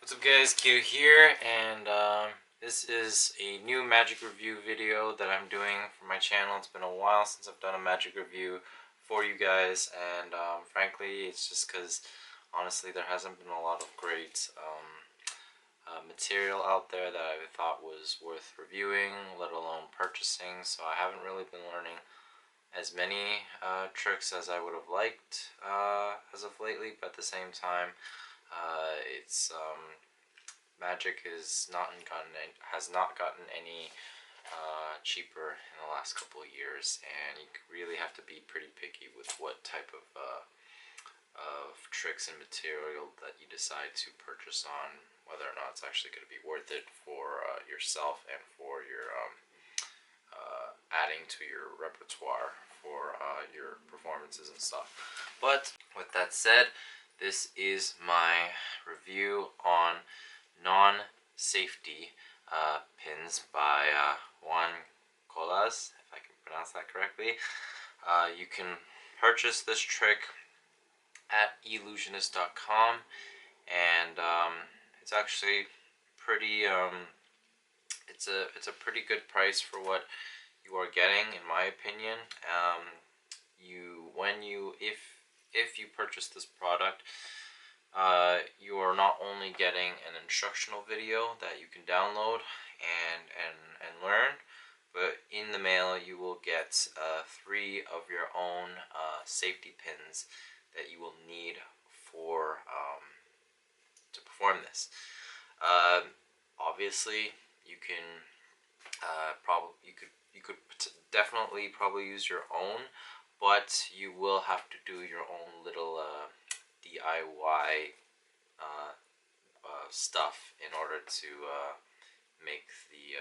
What's up guys, Kito here, and this is a new magic review video that I'm doing for my channel. It's been a while since I've done a magic review for you guys, and frankly it's just because honestly there hasn't been a lot of great material out there that I thought was worth reviewing, let alone purchasing, so I haven't really been learning as many tricks as I would have liked as of lately, but at the same time it's magic has not gotten any cheaper in the last couple of years, and you really have to be pretty picky with what type of tricks and material that you decide to purchase on, whether or not it's actually going to be worth it for yourself and for your adding to your repertoire for your performances and stuff. But with that said, this is my review on non-safety pins by Juan, if I can pronounce that correctly. You can purchase this trick at illusionist.com, and it's actually pretty it's a pretty good price for what you are getting, in my opinion. If you purchase this product, you are not only getting an instructional video that you can download and learn, but in the mail you will get 3 of your own safety pins that you will need for to perform this. Obviously, you can you could definitely probably use your own, but you will have to do your own little DIY stuff in order to make the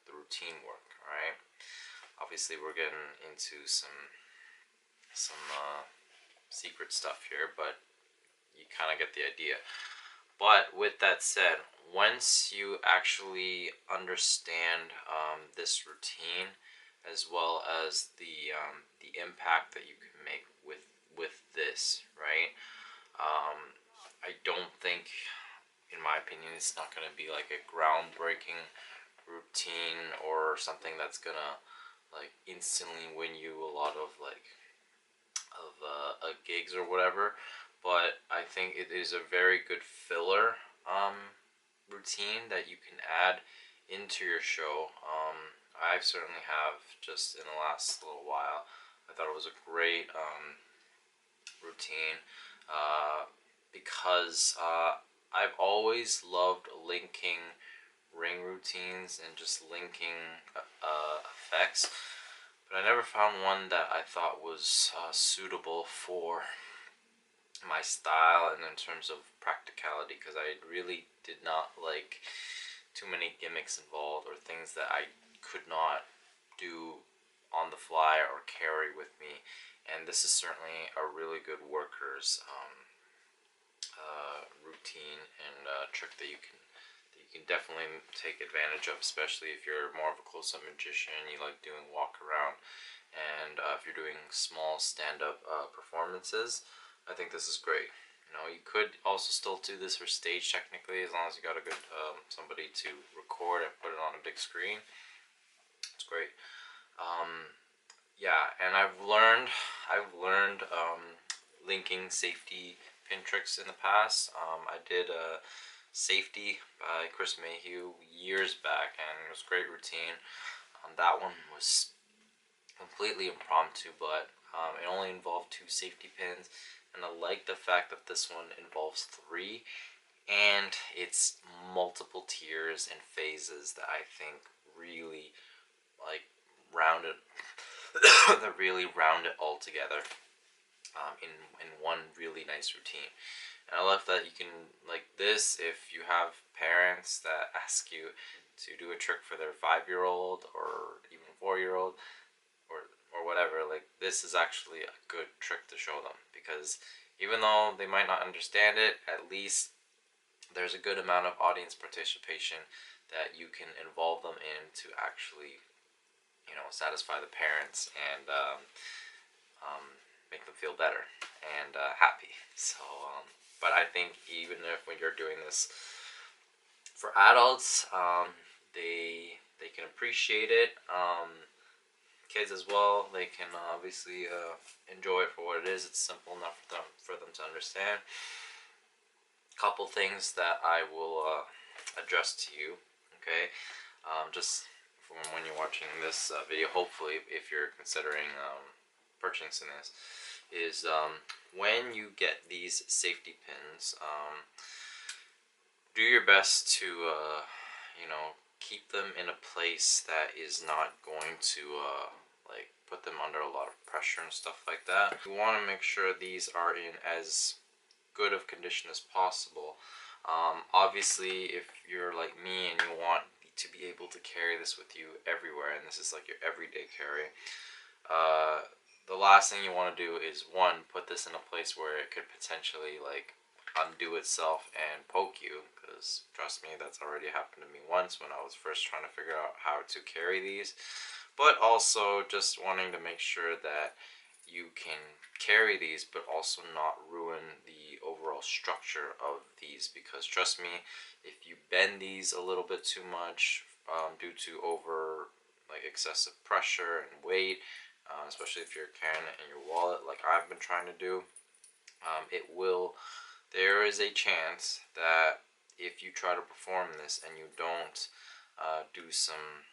routine work. All right. Obviously, we're getting into some secret stuff here, but you kind of get the idea. But with that said, once you actually understand this routine, as well as the impact that you can make with this, right? I don't think, in my opinion, it's not going to be like a groundbreaking routine or something that's gonna like instantly win you a lot of gigs or whatever. But I think it is a very good filler routine that you can add into your show. I certainly have, just in the last little while. I thought it was a great routine because I've always loved linking ring routines and just linking effects, but I never found one that I thought was suitable for my style and in terms of practicality, because I really did not like too many gimmicks involved or things that I could not do on the fly or carry with me. And this is certainly a really good worker's routine and trick that you can definitely take advantage of, especially if you're more of a close-up magician, you like doing walk around, and if you're doing small stand-up performances. I think this is great. You know, you could also still do this for stage technically, as long as you got a good somebody to record and put it on a big screen. It's great. Yeah, and I've learned linking safety pin tricks in the past. I did a Safety by Chris Mayhew years back, and it was a great routine. That one was completely impromptu, but it only involved 2 safety pins, and I like the fact that this one involves 3, and it's multiple tiers and phases that I think really like round it that really round it all together in one really nice routine. And I love that you can, like this, if you have parents that ask you to do a trick for their 5-year-old or even 4-year-old or whatever, like this is actually a good trick to show them, because even though they might not understand it, at least there's a good amount of audience participation that you can involve them in to actually, you know, satisfy the parents and make them feel better and happy. So, but I think even if when you're doing this For adults, they can appreciate it. Kids as well, they can obviously enjoy it for what it is. It's simple enough for them to understand. Couple things that I will address to you, okay? Just from when you're watching this video, hopefully, if you're considering purchasing this, is when you get these safety pins, do your best to, keep them in a place that is not going to, like, put them under a lot of pressure and stuff like that. You want to make sure these are in as good of condition as possible. Obviously, if you're like me and you want to be able to carry this with you everywhere, and this is like your everyday carry, the last thing you want to do is, one, put this in a place where it could potentially like undo itself and poke you, because trust me, that's already happened to me once when I was first trying to figure out how to carry these. But also just wanting to make sure that you can carry these but also not ruin the overall structure of these, because trust me, if you bend these a little bit too much due to over like excessive pressure and weight, especially if you're carrying it in your wallet like I've been trying to do, there is a chance that if you try to perform this and you don't do some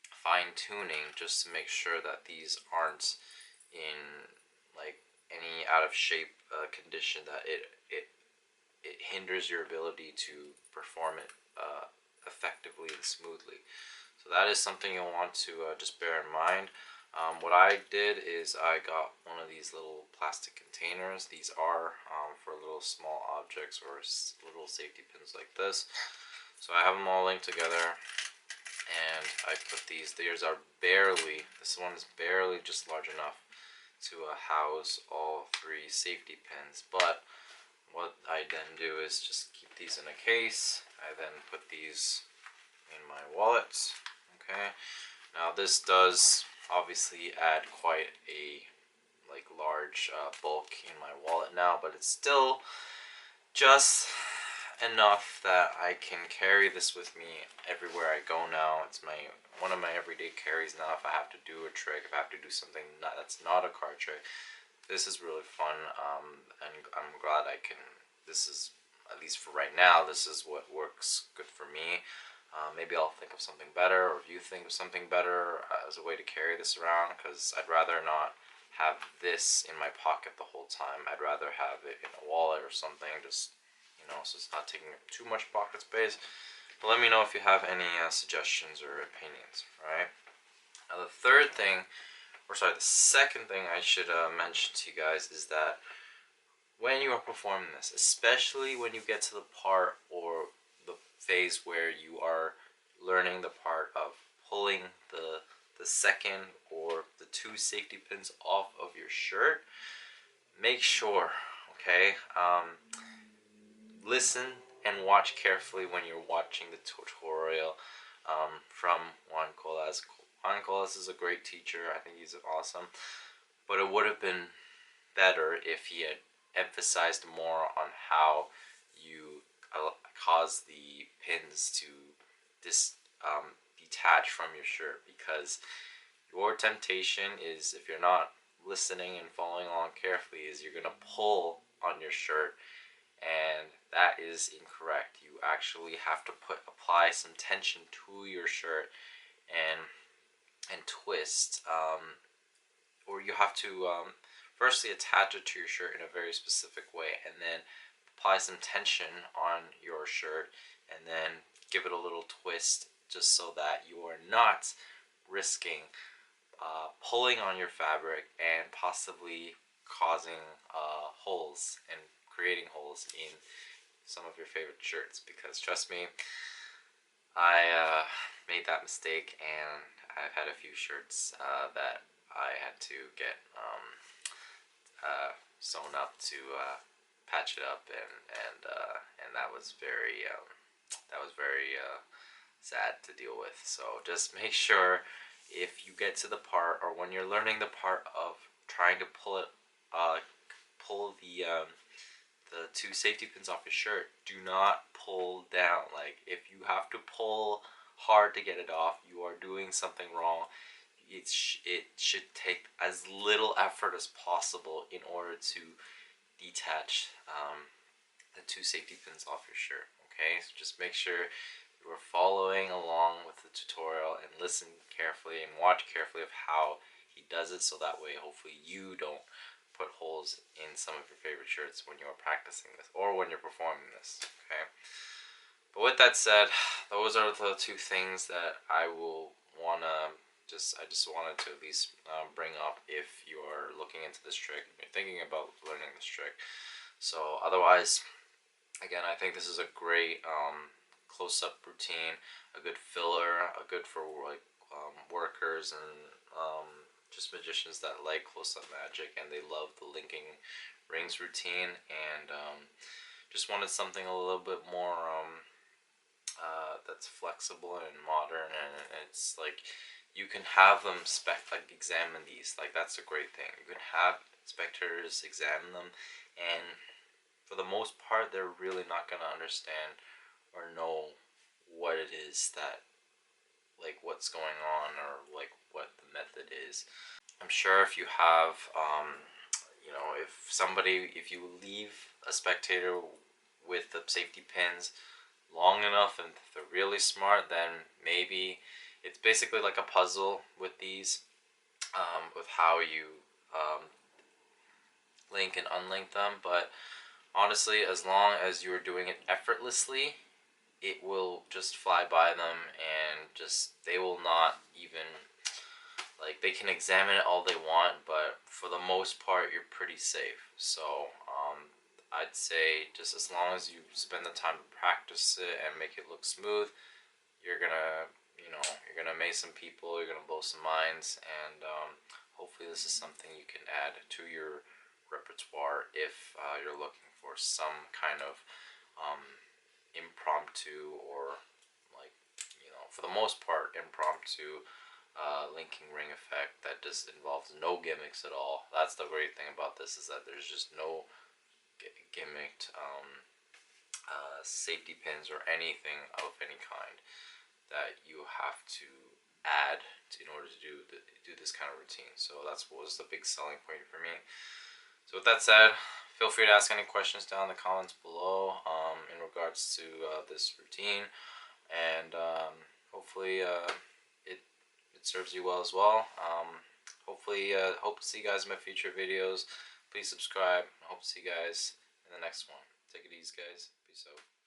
fine tuning just to make sure that these aren't in like any out of shape condition, that it hinders your ability to perform it effectively and smoothly. So that is something you'll want to just bear in mind. What I did is I got one of these little plastic containers. These are for little small objects or little safety pins like this. So I have them all linked together, and I put these. This one is barely just large enough to house all 3 safety pins. But what I then do is just keep these in a case. I then put these in my wallet. Okay. Now this does obviously add quite a large bulk in my wallet now, but it's still just enough that I can carry this with me everywhere I go now. It's one of my everyday carries now. If I have to do a trick, if I have to do something that's not a card trick, this is really fun, and I'm glad I can. This is, at least for right now, this is what works good for me. Maybe I'll think of something better, or if you think of something better as a way to carry this around, because I'd rather not have this in my pocket the whole time. I'd rather have it in a wallet or something, just, so it's not taking up too much pocket space. But let me know if you have any suggestions or opinions, right? Now the second thing I should mention to you guys is that when you are performing this, especially when you get to the part or the phase where you are learning the part of pulling the second or the 2 safety pins off of your shirt, make sure, okay, listen and watch carefully when you're watching the tutorial from Juan. Juan is a great teacher. I think he's awesome, but it would have been better if he had emphasized more on how you cause the pins to detach from your shirt, because your temptation is, if you're not listening and following along carefully, is you're going to pull on your shirt, and that is incorrect. You actually have to apply some tension to your shirt and twist, or you have to firstly attach it to your shirt in a very specific way, and then apply some tension on your shirt, and then give it a little twist, just so that you are not risking pulling on your fabric and possibly causing holes and creating holes in some of your favorite shirts. Because trust me, I made that mistake, and I've had a few shirts that I had to get sewn up to patch it up, and that was very sad to deal with. So just make sure, if you get to the part, or when you're learning the part of trying to pull the two safety pins off your shirt, do not pull down. Like, if you have to pull hard to get it off, you are doing something wrong. It should take as little effort as possible in order to detach the two safety pins off your shirt. Okay, so just make sure you are following along with the tutorial and listen carefully and watch carefully of how he does it, so that way hopefully you don't put holes in some of your favorite shirts when you're practicing this or when you're performing this. Okay, but with that said, those are the two things that I just wanted to at least bring up if you're looking into this trick, if you're thinking about learning this trick. So otherwise, again, I think this is a great close-up routine, a good filler, a good for like workers and just magicians that like close-up magic and they love the linking rings routine, and just wanted something a little bit more that's flexible and modern, and it's like you can have them examine these. Like, that's a great thing. You can have spectators examine them, and for the most part, they're really not gonna understand or know what it is that, like, what's going on or like what the method is. I'm sure if you have, you know, if you leave a spectator with the safety pins long enough and if they're really smart, then maybe it's basically like a puzzle with these, with how you link and unlink them. But honestly, as long as you're doing it effortlessly, it will just fly by them, and just they will not even, like, they can examine it all they want, but for the most part you're pretty safe. So I'd say just as long as you spend the time to practice it and make it look smooth, you're gonna, you're gonna amaze some people, you're gonna blow some minds, and hopefully this is something you can add to your repertoire if you're looking for some kind of impromptu, or, like, for the most part impromptu linking ring effect that just involves no gimmicks at all. That's the great thing about this, is that there's just no gimmicked safety pins or anything of any kind that you have to add in order to do this kind of routine. So that's what was the big selling point for me. So with that said, feel free to ask any questions down in the comments below in regards to this routine, and hopefully it serves you well as well. Hopefully, hope to see you guys in my future videos. Please subscribe. Hope to see you guys in the next one. Take it easy, guys. Peace out.